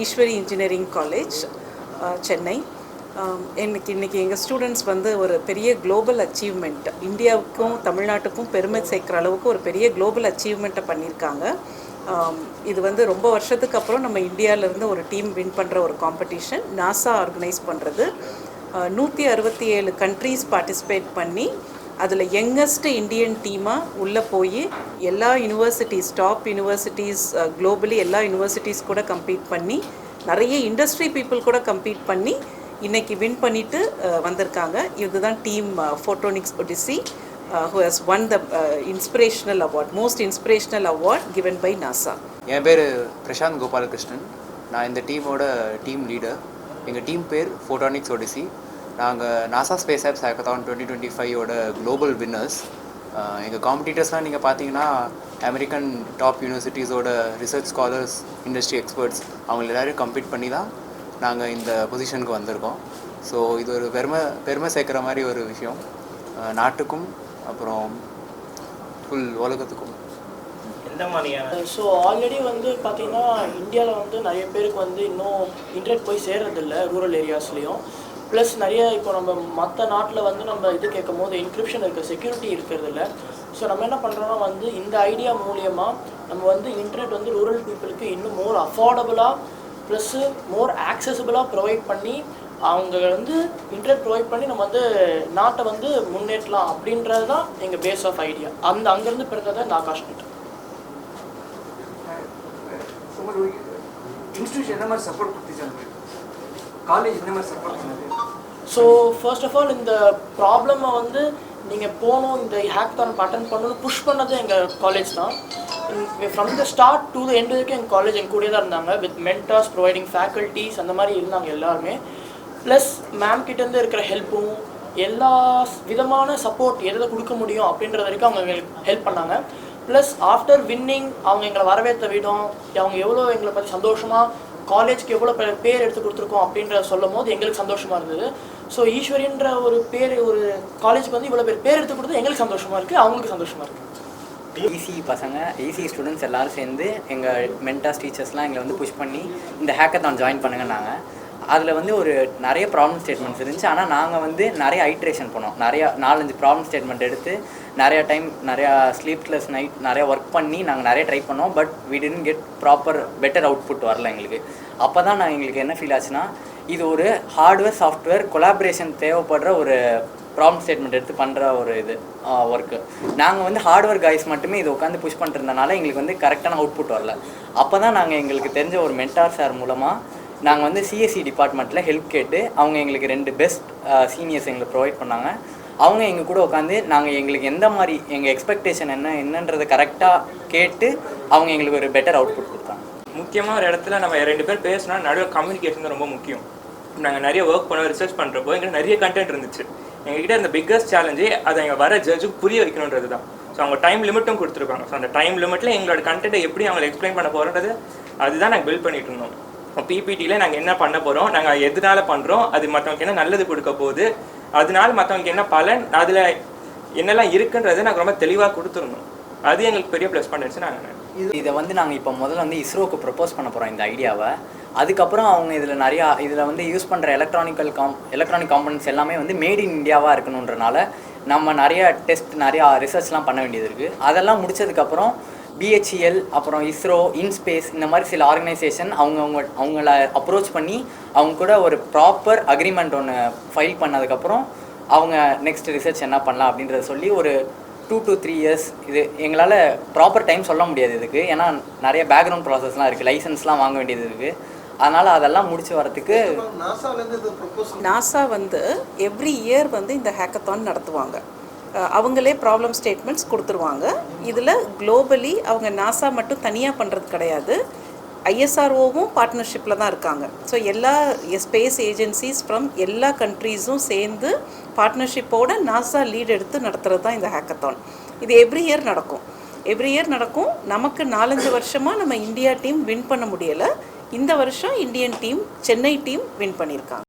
Eswari engineering college Chennai. இன்றைக்கி எங்கள் students வந்து ஒரு பெரிய குளோபல் அச்சீவ்மெண்ட், இந்தியாவுக்கும் தமிழ்நாட்டுக்கும் பெருமை சேர்க்குற அளவுக்கு ஒரு பெரிய குளோபல் அச்சீவ்மெண்ட்டை பண்ணியிருக்காங்க. இது வந்து ரொம்ப வருஷத்துக்கு அப்புறம் நம்ம இந்தியாவிலேருந்து ஒரு டீம் வின் பண்ணுற ஒரு காம்படிஷன் நாசா ஆர்கனைஸ் பண்ணுறது. 167 கண்ட்ரீஸ் பார்ட்டிசிபேட் பண்ணி அதில் யங்கஸ்ட் இந்தியன் டீமாக உள்ளே போய் எல்லா யூனிவர்சிட்டிஸ், டாப் யூனிவர்சிட்டிஸ் குளோபலி எல்லா யூனிவர்சிட்டிஸ் கூட கம்பீட் பண்ணி, நிறைய இண்டஸ்ட்ரி பீப்புள் கூட கம்பீட் பண்ணி இன்றைக்கி வின் பண்ணிவிட்டு வந்திருக்காங்க. இதுதான் team Photonics Odyssey who has won the inspirational award, most inspirational award given by NASA. என் பேர் பிரசாந்த் கோபாலகிருஷ்ணன். நான் இந்த டீம் லீடர். எங்கள் டீம் பேர் ஃபோட்டோனிக்ஸ் ஒடிசி. நாங்கள் NASA space apps hackathon 2025 global winners. எங்கள் காம்படிட்டர்ஸ்லாம் நீங்கள் பார்த்தீங்கன்னா அமெரிக்கன் டாப் யூனிவர்சிட்டிஸோட ரிசர்ச் ஸ்காலர்ஸ், இண்டஸ்ட்ரி எக்ஸ்பர்ட்ஸ், அவங்க எல்லோரும் கம்ப்ளீட் பண்ணி தான் நாங்கள் இந்த பொசிஷனுக்கு வந்திருக்கோம். ஸோ இது ஒரு பெருமை சேர்க்குற மாதிரி ஒரு விஷயம், நாட்டுக்கும் அப்புறம் ஃபுல் உலகத்துக்கும். எந்த மாதிரியான ஆல்ரெடி வந்து பார்த்திங்கன்னா இந்தியாவில் வந்து நிறைய பேருக்கு வந்து இன்னும் இன்டர்நெட் போய் சேர்றதில்ல ரூரல் ஏரியாஸ்லேயும். ப்ளஸ் நிறைய இப்போ நம்ம மற்ற நாட்டில் வந்து நம்ம இது கேட்கும் போது என்கிரிப்ஷன் இருக்குது, செக்யூரிட்டி இருக்கிறதில்ல. ஸோ நம்ம என்ன பண்ணுறோன்னா வந்து இந்த ஐடியா மூலியமாக நம்ம வந்து இன்டர்நெட் வந்து ரூரல் பீப்புளுக்கு இன்னும் மோர் அஃபோர்டபுளாக ப்ளஸ்ஸு மோர் ஆக்சசபிளாக ப்ரொவைட் பண்ணி, அவங்க வந்து இன்டர்நெட் ப்ரொவைட் பண்ணி நம்ம வந்து நாட்டை வந்து முன்னேற்றலாம் அப்படின்றது தான் எங்கள் பேஸ் ஆஃப் ஐடியா. அங்கேருந்து பிறந்தது இந்த Aakash net. So first of all இந்த ப்ராப்ளமை வந்து நீங்கள் போகணும், இந்த ஹேக்கத்தான் அட்டன் பண்ணணும்னு புஷ் பண்ணது எங்கள் காலேஜ் தான். From the start to the end வரைக்கும் எங்கள் காலேஜ் எங்கள் கூடயே தான் இருந்தாங்க, வித் மென்டார்ஸ், ப்ரொவைடிங் ஃபேக்கல்ட்டிஸ், அந்த மாதிரி இருந்தாங்க எல்லாருமே. ப்ளஸ் மேம் கிட்டேருந்து இருக்கிற ஹெல்ப்பும், எல்லா விதமான சப்போர்ட் எதை கொடுக்க முடியும் அப்படின்றது வரைக்கும் அவங்க எங்களுக்கு ஹெல்ப் பண்ணாங்க. ப்ளஸ் ஆஃப்டர் வின்னிங் அவங்க எங்களை வரவேற்ற விதம், அவங்க எவ்வளோ எங்களை பற்றி சந்தோஷமாக காலேஜ்க்கு எவ்வளோ பேர் எடுத்து கொடுத்துருக்கோம் அப்படின்றத சொல்லும் போது எங்களுக்கு சந்தோஷமாக இருந்தது. ஸோ ஈஸ்வரின்ற ஒரு காலேஜுக்கு வந்து இவ்வளோ பேர் எடுத்து கொடுத்து எங்களுக்கு சந்தோஷமாக இருக்குது, அவங்களுக்கு சந்தோஷமாக இருக்குது. ஈசி பசங்க, ஈசி ஸ்டூடெண்ட்ஸ் எல்லோரும் சேர்ந்து எங்கள் மென்டார்ஸ், டீச்சர்ஸ்லாம் எங்களை வந்து புஷ் பண்ணி இந்த ஹேக்கத்தான் ஜாயின் பண்ணுங்கன்னாங்க. அதில் வந்து நிறைய ப்ராப்ளம் ஸ்டேட்மெண்ட்ஸ் இருந்துச்சு. ஆனால் நாங்கள் வந்து நிறைய ஐட்ரேஷன் பண்ணோம், நிறையா 4-5 ப்ராப்ளம் ஸ்டேட்மெண்ட் எடுத்து நிறையா டைம், நிறையா ஸ்லீப்லெஸ் நைட், நிறையா ஒர்க் பண்ணி நாங்கள் நிறைய ட்ரை பண்ணோம். But we didn't get better output வரல எங்களுக்கு. அப்போ தான் எங்களுக்கு என்ன ஃபீல் ஆச்சுன்னா, இது ஒரு ஹார்ட்வேர் சாஃப்ட்வேர் கொலாபரேஷன் தேவைப்படுற ஒரு ப்ராப்ளம் ஸ்டேட்மெண்ட் எடுத்து பண்ணுற ஒரு ஒர்க்கு. நாங்கள் வந்து ஹார்ட்வேர் கைஸ் மட்டுமே இது உட்காந்து புஷ் பண்ணிருந்தனால எங்களுக்கு வந்து கரெக்டான அவுட்புட் வரல. அப்போ தான் நாங்கள் எங்களுக்கு தெரிஞ்ச ஒரு மென்டார் சார் மூலமாக நாங்கள் வந்து சிஎஸ்சி டிபார்ட்மெண்ட்டில் ஹெல்ப் கேட்டு அவங்க எங்களுக்கு 2 பெஸ்ட் சீனியர்ஸ் எங்களுக்கு ப்ரொவைட் பண்ணாங்க. அவங்க எங்கள் கூட உட்காந்து நாங்கள் எங்களுக்கு எந்த மாதிரி எங்கள் எக்ஸ்பெக்டேஷன் என்னன்றதை கரெக்டாக கேட்டு அவங்க எங்களுக்கு ஒரு பெட்டர் அவுட்புட் கொடுத்தாங்க. முக்கியமாக ஒரு இடத்துல நம்ம 2 பேர் பேசினா நடுவில் கம்யூனிகேஷன் ரொம்ப முக்கியம். நாங்கள் நிறைய ஒர்க் பண்ண ரிசர்ச் பண்ணுறப்போ எங்களுக்கு நிறைய கண்டென்ட் இருந்துச்சு. எங்ககிட்ட இந்த பிக்கஸ்ட் சேலஞ்சே அதை எங்கள் வர ஜட்ஜுக்கு புரிய வைக்கணுன்றது தான். ஸோ அவங்க டைம் லிமிட்டும் கொடுத்துருக்காங்க. ஸோ அந்த டைம் லிமிட்டில் எங்களோட கண்டென்ட்டை எப்படி அவங்களை எக்ஸ்பிளைன் பண்ண போகிறோன்றது அதுதான் நாங்கள் பில்ட் பண்ணிட்டு இருந்தோம். பிபிடியில் நாங்கள் என்ன பண்ண போகிறோம், நாங்கள் எதனால பண்ணுறோம், அது மற்றவங்களுக்கு என்ன நல்லது கொடுக்க போகுது, அதனால மற்றவங்களுக்கு என்ன பலன், அதில் என்னெல்லாம் இருக்குன்றதை நாங்கள் ரொம்ப தெளிவாக கொடுத்துருந்தோம். அது எங்களுக்கு பெரிய ப்ளஸ் பண்ணிடுச்சு. நாங்கள் இதை வந்து நாங்கள் இப்போ முதல்ல வந்து இஸ்ரோவுக்கு ப்ரப்போஸ் பண்ண போகிறோம் இந்த ஐடியாவை. அதுக்கப்புறம் அவங்க இதில் வந்து யூஸ் பண்ணுற எலக்ட்ரானிக் காம்பனன்ட்ஸ் எல்லாமே வந்து மேட் இன் இந்தியாவாக இருக்கணுன்றனால நம்ம நிறையா நிறையா ரிசர்ச்லாம் பண்ண வேண்டியது இருக்குது. அதெல்லாம் முடித்ததுக்கப்புறம் பிஹெச்இஎல், அப்புறம் இஸ்ரோ, இன்ஸ்பேஸ், இந்த மாதிரி சில ஆர்கனைசேஷன் அவங்கள அப்ரோச் பண்ணி அவங்க கூட ஒரு ப்ராப்பர் அக்ரிமெண்ட் ஒன்று ஃபைல் பண்ணதுக்கப்புறம் அவங்க நெக்ஸ்ட் ரிசர்ச் என்ன பண்ணலாம் அப்படின்றத சொல்லி ஒரு 2 to 3 years. இது எங்களால் ப்ராப்பர் டைம் சொல்ல முடியாது இதுக்கு, ஏன்னா நிறைய பேக்ரவுண்ட் ப்ராசஸ்லாம் இருக்குது, லைசன்ஸ்லாம் வாங்க வேண்டியது இருக்குது. அதனால் அதெல்லாம் முடிச்சு வரத்துக்கு நாசா வந்து எவ்ரி இயர் வந்து இந்த ஹேக்கத்தான் நடத்துவாங்க. அவங்களே ப்ராப்ளம் ஸ்டேட்மெண்ட்ஸ் கொடுத்துருவாங்க. இதில் குளோபலி அவங்க நாசா மட்டும் தனியாக பண்ணுறது கிடையாது, ஐஎஸ்ஆர்ஓவும் பார்ட்னர்ஷிப்பில் தான் இருக்காங்க. ஸோ எல்லா ஸ்பேஸ் ஏஜென்சிஸ் ஃப்ரம் எல்லா கண்ட்ரீஸும் சேர்ந்து பார்ட்னர்ஷிப்போடு நாசா லீட் எடுத்து நடத்துகிறது தான் இந்த ஹேக்கத்தான். இது எவ்ரி இயர் நடக்கும். நமக்கு 4-5 வருஷமாக நம்ம இந்தியா டீம் வின் பண்ண முடியலை. இந்த வருஷம் Indian team, Chennai team win பண்ணியிருக்காங்க.